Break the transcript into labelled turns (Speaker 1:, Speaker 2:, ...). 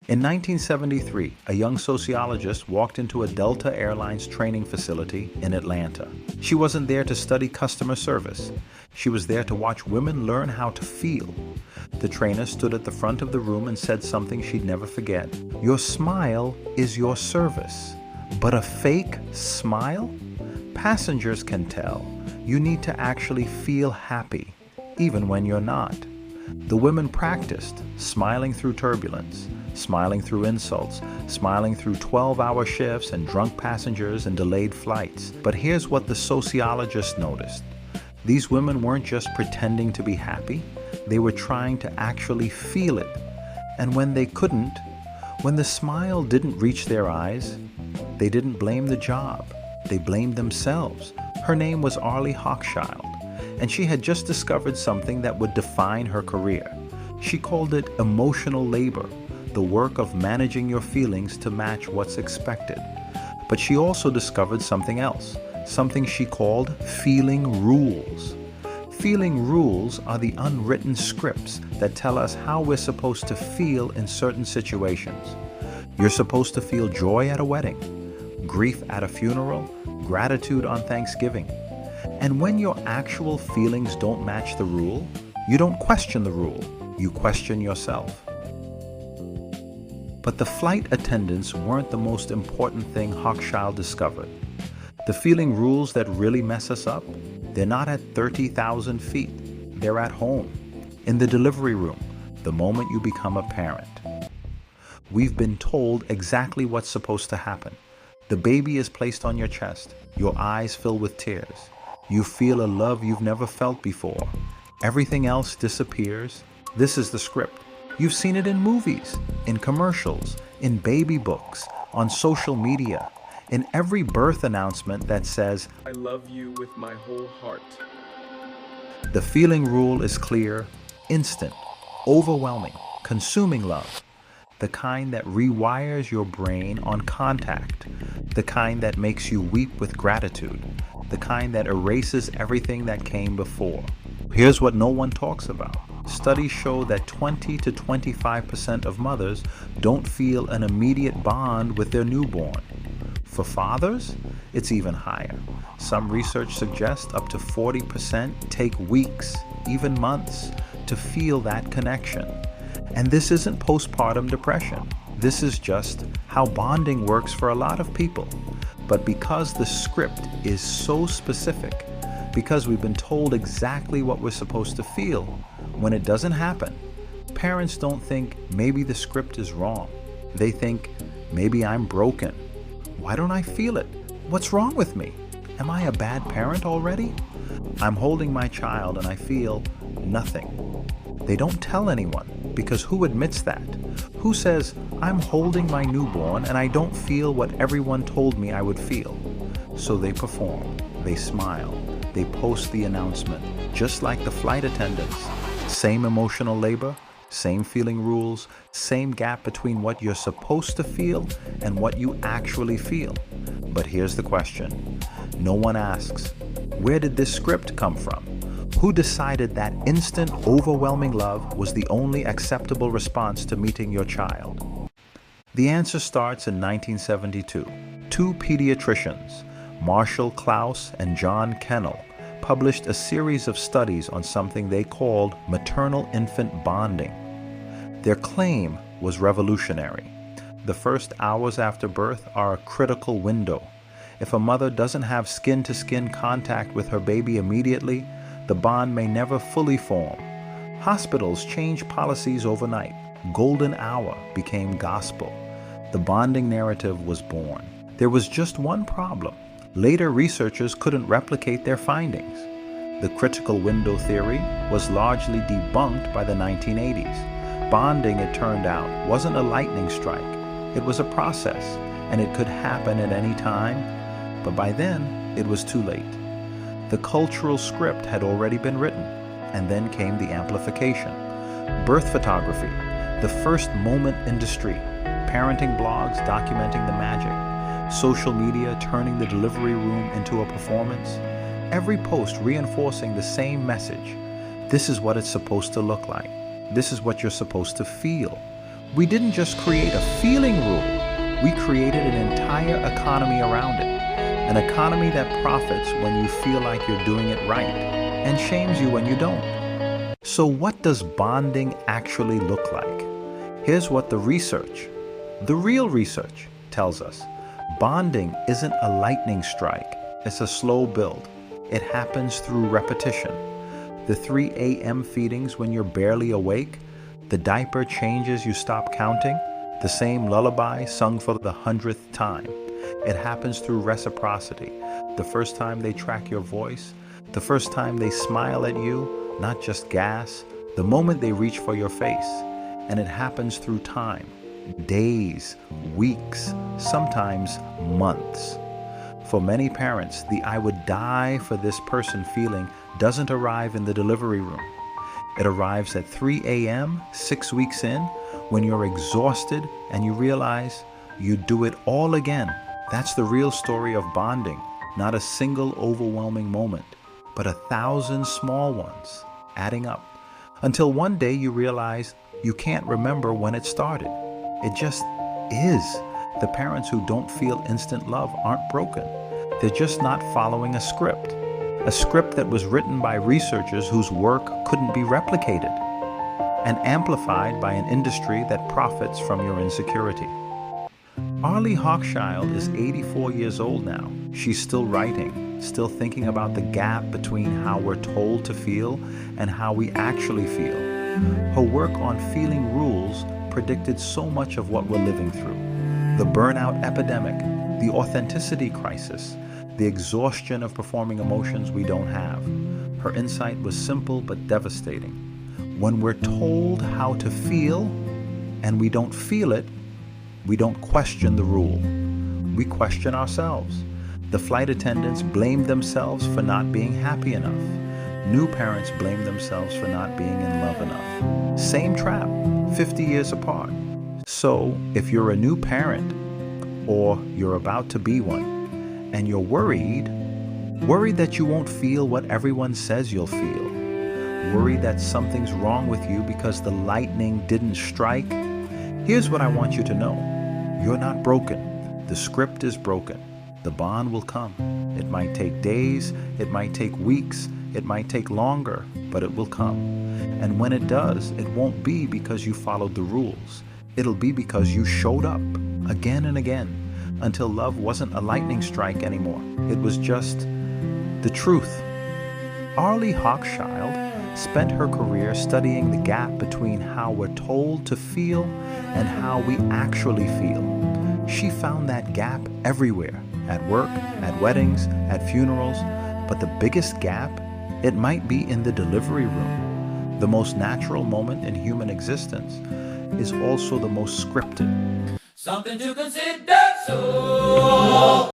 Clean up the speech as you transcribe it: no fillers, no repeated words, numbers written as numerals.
Speaker 1: In 1973, a young sociologist walked into a Delta Airlines training facility in Atlanta. She wasn't there to study customer service. She was there to watch women learn how to feel. The trainer stood at the front of the room and said something she'd never forget. "Your smile is your service, but a fake smile? Passengers can tell. You need to actually feel happy, even when you're not." The women practiced, smiling through turbulence, smiling through insults, smiling through 12-hour shifts and drunk passengers and delayed flights. But here's what the sociologist noticed. These women weren't just pretending to be happy, they were trying to actually feel it. And when they couldn't, when the smile didn't reach their eyes, they didn't blame the job, they blamed themselves. Her name was Arlie Hochschild, and she had just discovered something that would define her career. She called it emotional labor, the work of managing your feelings to match what's expected. But she also discovered something else, something she called feeling rules. Feeling rules are the unwritten scripts that tell us how we're supposed to feel in certain situations. You're supposed to feel joy at a wedding, grief at a funeral, gratitude on Thanksgiving. And when your actual feelings don't match the rule, you don't question the rule, you question yourself. But the flight attendants weren't the most important thing Hochschild discovered. The feeling rules that really mess us up, they're not at 30,000 feet. They're at home, in the delivery room, the moment you become a parent. We've been told exactly what's supposed to happen. The baby is placed on your chest, your eyes fill with tears. You feel a love you've never felt before. Everything else disappears. This is the script. You've seen it in movies, in commercials, in baby books, on social media, in every birth announcement that says,
Speaker 2: "I love you with my whole heart."
Speaker 1: The feeling rule is clear, instant, overwhelming, consuming love. The kind that rewires your brain on contact. The kind that makes you weep with gratitude. The kind that erases everything that came before. Here's what no one talks about. Studies show that 20 to 25% of mothers don't feel an immediate bond with their newborn. For fathers, it's even higher. Some research suggests up to 40% take weeks, even months, to feel that connection. And this isn't postpartum depression. This is just how bonding works for a lot of people. But because the script is so specific, because we've been told exactly what we're supposed to feel, when it doesn't happen, parents don't think maybe the script is wrong. They think maybe I'm broken. Why don't I feel it? What's wrong with me? Am I a bad parent already? I'm holding my child and I feel nothing. They don't tell anyone, because who admits that? Who says, I'm holding my newborn and I don't feel what everyone told me I would feel? So they perform, they smile, they post the announcement, just like the flight attendants. Same emotional labor, same feeling rules, same gap between what you're supposed to feel and what you actually feel. But here's the question. No one asks, where did this script come from? Who decided that instant, overwhelming love was the only acceptable response to meeting your child? The answer starts in 1972. Two pediatricians, Marshall Klaus and John Kennell, published a series of studies on something they called maternal-infant bonding. Their claim was revolutionary. The first hours after birth are a critical window. If a mother doesn't have skin-to-skin contact with her baby immediately, the bond may never fully form. Hospitals changed policies overnight. Golden hour became gospel. The bonding narrative was born. There was just one problem. Later researchers couldn't replicate their findings. The critical window theory was largely debunked by the 1980s. Bonding, it turned out, wasn't a lightning strike. It was a process, and it could happen at any time. But by then, it was too late. The cultural script had already been written, and then came the amplification. Birth photography, the first moment industry, parenting blogs documenting the magic, social media turning the delivery room into a performance, every post reinforcing the same message. This is what it's supposed to look like. This is what you're supposed to feel. We didn't just create a feeling rule, we created an entire economy around it. An economy that profits when you feel like you're doing it right and shames you when you don't. So what does bonding actually look like? Here's what the real research, tells us. Bonding isn't a lightning strike, it's a slow build. It happens through repetition. The 3 a.m. feedings when you're barely awake, the diaper changes you stop counting, the same lullaby sung for the 100th time. It happens through reciprocity. The first time they track your voice, the first time they smile at you, not just gas, the moment they reach for your face. And it happens through time, days, weeks, sometimes months. For many parents, the "I would die for this person" feeling doesn't arrive in the delivery room. It arrives at 3 a.m., 6 weeks in, when you're exhausted and you realize you do it all again. That's the real story of bonding, not a single overwhelming moment, but 1,000 small ones adding up. Until one day you realize you can't remember when it started. It just is. The parents who don't feel instant love aren't broken. They're just not following a script that was written by researchers whose work couldn't be replicated, and amplified by an industry that profits from your insecurity. Arlie Hochschild is 84 years old now. She's still writing, still thinking about the gap between how we're told to feel and how we actually feel. Her work on feeling rules predicted so much of what we're living through. The burnout epidemic, the authenticity crisis, the exhaustion of performing emotions we don't have. Her insight was simple but devastating. When we're told how to feel and we don't feel it, we don't question the rule. We question ourselves. The flight attendants blame themselves for not being happy enough. New parents blame themselves for not being in love enough. Same trap, 50 years apart. So if you're a new parent or you're about to be one and you're worried that you won't feel what everyone says you'll feel, worried that something's wrong with you because the lightning didn't strike, here's what I want you to know. You're not broken. The script is broken. The bond will come. It might take days, it might take weeks, it might take longer, but it will come. And when it does, it won't be because you followed the rules. It'll be because you showed up again and again until love wasn't a lightning strike anymore. It was just the truth. Arlie Hochschild spent her career studying the gap between how we're told to feel and how we actually feel. She found that gap everywhere, at work, at weddings, at funerals, but the biggest gap, it might be in the delivery room. The most natural moment in human existence is also the most scripted.
Speaker 3: Something to consider. So